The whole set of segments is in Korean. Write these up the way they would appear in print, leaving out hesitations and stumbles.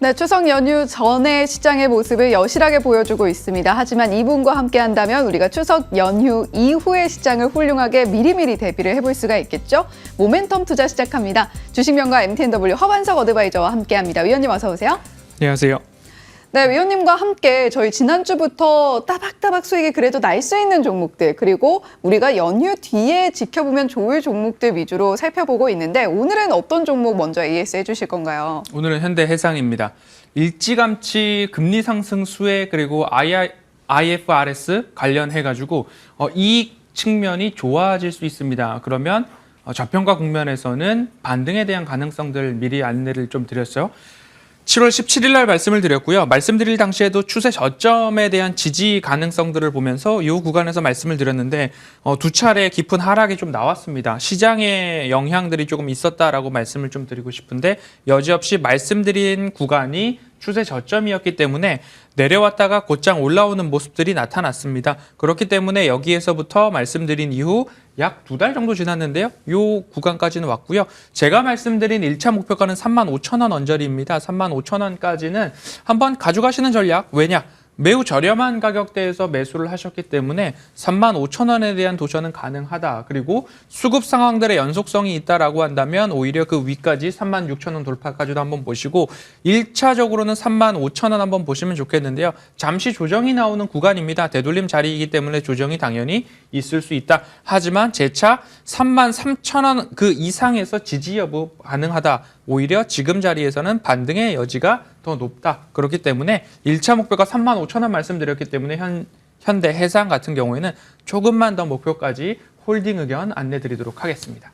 네, 추석 연휴 전에 시장의 모습을 여실하게 보여주고 있습니다. 하지만 이분과 함께 한다면 우리가 추석 연휴 이후의 시장을 훌륭하게 미리미리 대비를 해볼 수가 있겠죠? 모멘텀 투자 시작합니다. 주식명가 MTNW 허반석 어드바이저와 함께합니다. 위원님 어서 오세요. 안녕하세요. 네, 위원님과 함께 저희 지난주부터 따박따박 수익이 그래도 날 수 있는 종목들, 그리고 우리가 연휴 뒤에 지켜보면 좋을 종목들 위주로 살펴보고 있는데 오늘은 어떤 종목 먼저 AS 해주실 건가요? 오늘은 현대해상입니다. 일찌감치 금리 상승 수혜 그리고 IFRS 관련해가지고 이익 측면이 좋아질 수 있습니다. 그러면 저평가 국면에서는 반등에 대한 가능성들 미리 안내를 좀 드렸어요. 7월 17일 날 말씀을 드렸고요. 말씀드릴 당시에도 추세 저점에 대한 지지 가능성들을 보면서 이 구간에서 말씀을 드렸는데 두 차례 깊은 하락이 좀 나왔습니다. 시장의 영향들이 조금 있었다라고 말씀을 좀 드리고 싶은데 여지없이 말씀드린 구간이 추세 저점이었기 때문에 내려왔다가 곧장 올라오는 모습들이 나타났습니다. 그렇기 때문에 여기에서부터 말씀드린 이후 약 2달 정도 지났는데요. 이 구간까지는 왔고요. 제가 말씀드린 1차 목표가는 35,000원 언저리입니다. 35,000원까지는 한번 가져가시는 전략. 왜냐? 매우 저렴한 가격대에서 매수를 하셨기 때문에 35,000원에 대한 도전은 가능하다. 그리고 수급 상황들의 연속성이 있다라고 한다면 오히려 그 위까지 36,000원 돌파까지도 한번 보시고 1차적으로는 35,000원 한번 보시면 좋겠는데요. 잠시 조정이 나오는 구간입니다. 되돌림 자리이기 때문에 조정이 당연히 있을 수 있다. 하지만 재차 33,000원 그 이상에서 지지 여부 가능하다. 오히려 지금 자리에서는 반등의 여지가 더 높다. 그렇기 때문에 1차 목표가 35,000원 말씀드렸기 때문에 현대해상 같은 경우에는 조금만 더 목표까지 홀딩 의견 안내드리도록 하겠습니다.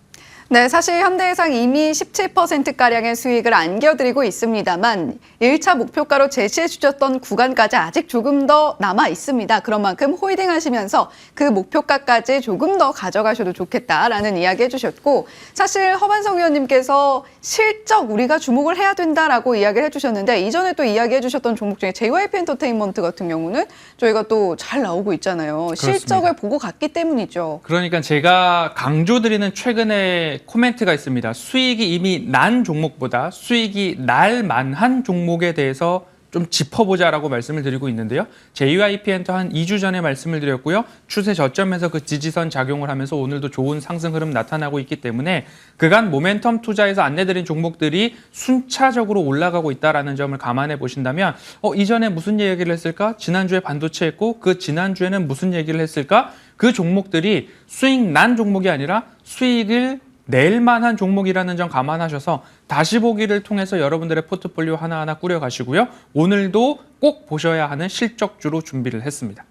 네, 사실 현대해상 이미 17%가량의 수익을 안겨드리고 있습니다만 1차 목표가로 제시해 주셨던 구간까지 아직 조금 더 남아 있습니다. 그런 만큼 홀딩 하시면서 그 목표가까지 조금 더 가져가셔도 좋겠다라는 이야기 해주셨고 사실 허반성 의원님께서 실적 우리가 주목을 해야 된다라고 이야기를 해주셨는데 이전에 또 이야기해 주셨던 종목 중에 JYP 엔터테인먼트 같은 경우는 저희가 또 잘 나오고 있잖아요. 그렇습니다. 실적을 보고 갔기 때문이죠. 그러니까 제가 강조드리는 최근에 코멘트가 있습니다. 수익이 이미 난 종목보다 수익이 날 만한 종목에 대해서 좀 짚어보자라고 말씀을 드리고 있는데요. JYP 엔터 한 2주 전에 말씀을 드렸고요. 추세 저점에서 그 지지선 작용을 하면서 오늘도 좋은 상승 흐름 나타나고 있기 때문에 그간 모멘텀 투자에서 안내드린 종목들이 순차적으로 올라가고 있다는 점을 감안해 보신다면 이전에 무슨 얘기를 했을까? 지난주에 반도체 했고 그 지난주에는 무슨 얘기를 했을까? 그 종목들이 수익 난 종목이 아니라 수익을 낼 만한 종목이라는 점 감안하셔서 다시 보기를 통해서 여러분들의 포트폴리오 하나하나 꾸려가시고요. 오늘도 꼭 보셔야 하는 실적주로 준비를 했습니다.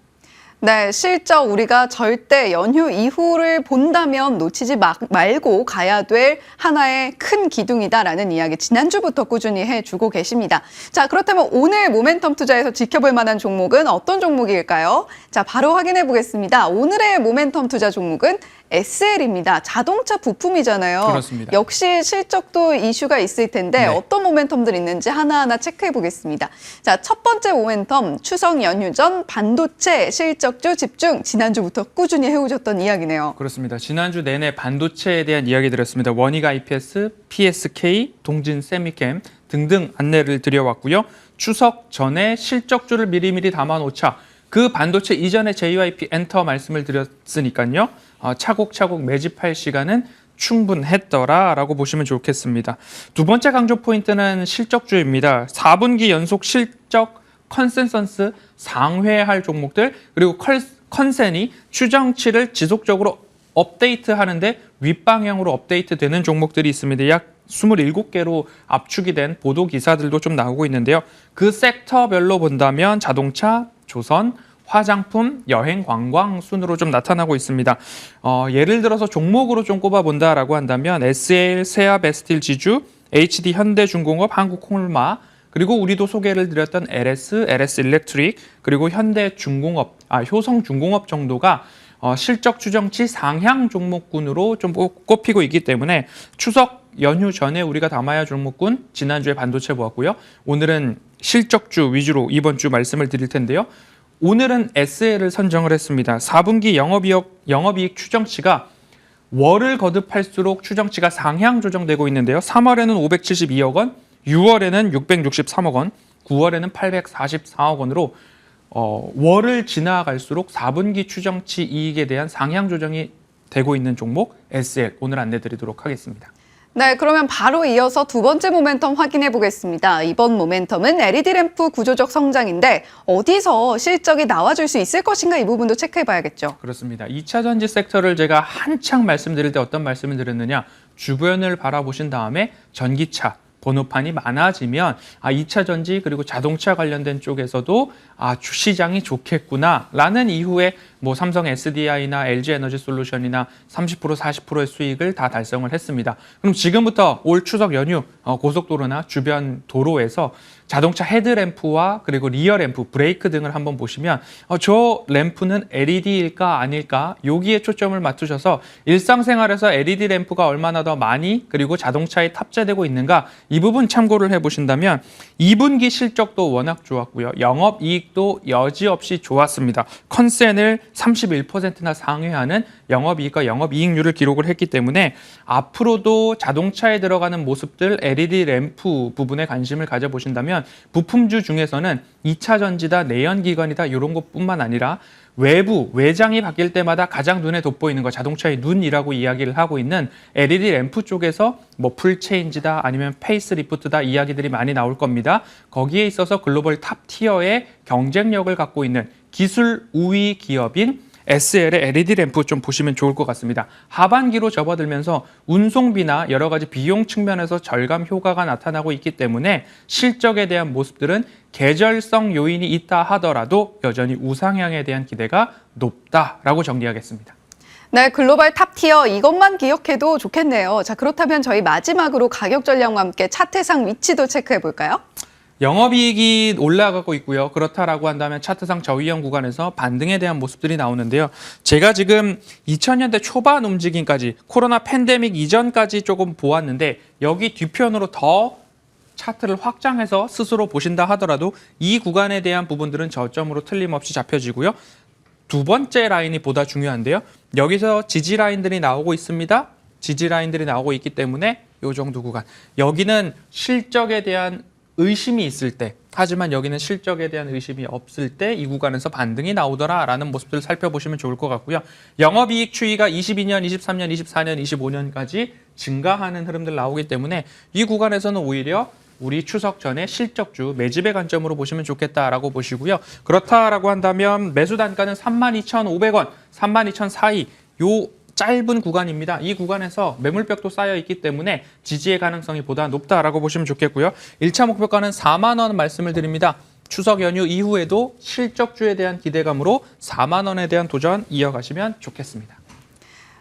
네, 실적 우리가 절대 연휴 이후를 본다면 놓치지 말고 가야 될 하나의 큰 기둥이다라는 이야기 지난주부터 꾸준히 해주고 계십니다. 자, 그렇다면 오늘 모멘텀 투자에서 지켜볼 만한 종목은 어떤 종목일까요? 자, 바로 확인해 보겠습니다. 오늘의 모멘텀 투자 종목은 SL입니다. 자동차 부품이잖아요. 그렇습니다. 역시 실적도 이슈가 있을 텐데 네. 어떤 모멘텀들이 있는지 하나하나 체크해 보겠습니다. 자, 첫 번째 모멘텀 추석 연휴 전 반도체 실적주 집중 지난주부터 꾸준히 해오셨던 이야기네요. 그렇습니다. 지난주 내내 반도체에 대한 이야기 드렸습니다. 원익 IPS, PSK, 동진 세미캠 등등 안내를 드려왔고요. 추석 전에 실적주를 미리미리 담아놓자. 그 반도체 이전에 JYP 엔터 말씀을 드렸으니까요. 차곡차곡 매집할 시간은 충분했더라라고 보시면 좋겠습니다. 두 번째 강조 포인트는 실적주입니다. 4분기 연속 실적 컨센서스 상회할 종목들 그리고 컨센이 추정치를 지속적으로 업데이트하는데 윗방향으로 업데이트되는 종목들이 있습니다. 약 27개로 압축이 된 보도 기사들도 좀 나오고 있는데요. 그 섹터별로 본다면 자동차, 조선, 화장품, 여행, 관광 순으로 좀 나타나고 있습니다. 예를 들어서 종목으로 좀 꼽아본다라고 한다면 SL, 세아, 베스틸, 지주, HD, 현대중공업, 한국콩울마 그리고 우리도 소개를 드렸던 LS, LS 일렉트릭 그리고 현대중공업, 효성중공업 정도가 실적 추정치 상향 종목군으로 좀 꼽히고 있기 때문에 추석 연휴 전에 우리가 담아야 할 종목군 지난주에 반도체 보았고요. 오늘은 실적주 위주로 이번 주 말씀을 드릴 텐데요. 오늘은 SL을 선정을 했습니다. 4분기 영업이익 추정치가 월을 거듭할수록 추정치가 상향 조정되고 있는데요. 3월에는 572억 원, 6월에는 663억 원, 9월에는 844억 원으로 월을 지나갈수록 4분기 추정치 이익에 대한 상향 조정이 되고 있는 종목 SL 오늘 안내드리도록 하겠습니다. 네, 그러면 바로 이어서 두 번째 모멘텀 확인해 보겠습니다. 이번 모멘텀은 LED 램프 구조적 성장인데 어디서 실적이 나와줄 수 있을 것인가 이 부분도 체크해 봐야겠죠. 그렇습니다. 2차 전지 섹터를 제가 한창 말씀드릴 때 어떤 말씀을 드렸느냐. 주변을 바라보신 다음에 전기차, 번호판이 많아지면 2차 전지 그리고 자동차 관련된 쪽에서도 시장이 좋겠구나라는 이후에 뭐 삼성 SDI나 LG 에너지 솔루션이나 30% 40%의 수익을 다 달성을 했습니다. 그럼 지금부터 올 추석 연휴 고속도로나 주변 도로에서 자동차 헤드램프와 그리고 리어 램프, 브레이크 등을 한번 보시면 저 램프는 LED일까 아닐까 여기에 초점을 맞추셔서 일상생활에서 LED 램프가 얼마나 더 많이 그리고 자동차에 탑재되고 있는가 이 부분 참고를 해보신다면 2분기 실적도 워낙 좋았고요. 영업이익도 여지없이 좋았습니다. 컨센을 31%나 상회하는 영업이익과 영업이익률을 기록을 했기 때문에 앞으로도 자동차에 들어가는 모습들 LED 램프 부분에 관심을 가져보신다면 부품주 중에서는 2차 전지다, 내연기관이다 이런 것뿐만 아니라 외장이 바뀔 때마다 가장 눈에 돋보이는 거 자동차의 눈이라고 이야기를 하고 있는 LED 램프 쪽에서 뭐 풀체인지다 아니면 페이스리프트다 이야기들이 많이 나올 겁니다. 거기에 있어서 글로벌 탑 티어의 경쟁력을 갖고 있는 기술 우위 기업인 SL의 LED 램프 좀 보시면 좋을 것 같습니다. 하반기로 접어들면서 운송비나 여러 가지 비용 측면에서 절감 효과가 나타나고 있기 때문에 실적에 대한 모습들은 계절성 요인이 있다 하더라도 여전히 우상향에 대한 기대가 높다라고 정리하겠습니다. 네, 글로벌 탑티어 이것만 기억해도 좋겠네요. 자, 그렇다면 저희 마지막으로 가격 전략과 함께 차트상 위치도 체크해 볼까요? 영업이익이 올라가고 있고요. 그렇다라고 한다면 차트상 저위험 구간에서 반등에 대한 모습들이 나오는데요. 제가 지금 2000년대 초반 움직임까지 코로나 팬데믹 이전까지 조금 보았는데 여기 뒤편으로 더 차트를 확장해서 스스로 보신다 하더라도 이 구간에 대한 부분들은 저점으로 틀림없이 잡혀지고요. 두 번째 라인이 보다 중요한데요. 여기서 지지 라인들이 나오고 있습니다. 지지 라인들이 나오고 있기 때문에 이 정도 구간. 여기는 실적에 대한 의심이 있을 때 하지만 여기는 실적에 대한 의심이 없을 때 이 구간에서 반등이 나오더라라는 모습들을 살펴보시면 좋을 것 같고요. 영업이익 추이가 22년, 23년, 24년, 25년까지 증가하는 흐름들 나오기 때문에 이 구간에서는 오히려 우리 추석 전에 실적주 매집의 관점으로 보시면 좋겠다라고 보시고요. 그렇다라고 한다면 매수 단가는 32,500원, 32,000 사이 요 짧은 구간입니다. 이 구간에서 매물벽도 쌓여 있기 때문에 지지의 가능성이 보다 높다라고 보시면 좋겠고요. 1차 목표가는 4만 원 말씀을 드립니다. 추석 연휴 이후에도 실적주에 대한 기대감으로 4만 원에 대한 도전 이어가시면 좋겠습니다.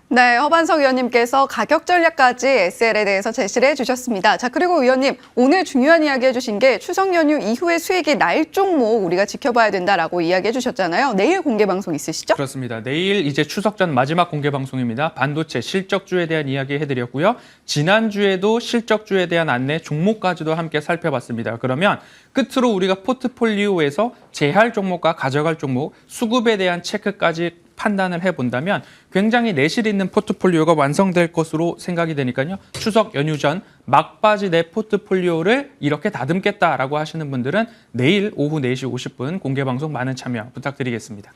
네, 허반석 위원님께서 가격 전략까지 SL에 대해서 제시를 해주셨습니다. 자, 그리고 위원님, 오늘 중요한 이야기 해주신 게 추석 연휴 이후에 수익이 날 종목 우리가 지켜봐야 된다라고 이야기 해주셨잖아요. 내일 공개 방송 있으시죠? 그렇습니다. 내일 이제 추석 전 마지막 공개 방송입니다. 반도체 실적주에 대한 이야기 해드렸고요. 지난주에도 실적주에 대한 안내 종목까지도 함께 살펴봤습니다. 그러면 끝으로 우리가 포트폴리오에서 제할 종목과 가져갈 종목, 수급에 대한 체크까지 판단을 해본다면 굉장히 내실 있는 포트폴리오가 완성될 것으로 생각이 되니까요. 추석 연휴 전 막바지 내 포트폴리오를 이렇게 다듬겠다라고 하시는 분들은 내일 오후 4시 50분 공개방송 많은 참여 부탁드리겠습니다.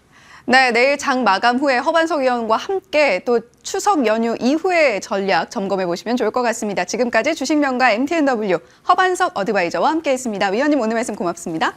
네, 내일 장 마감 후에 허반석 위원과 함께 또 추석 연휴 이후의 전략 점검해 보시면 좋을 것 같습니다. 지금까지 주식명가 MTNW 허반석 어드바이저와 함께했습니다. 위원님 오늘 말씀 고맙습니다.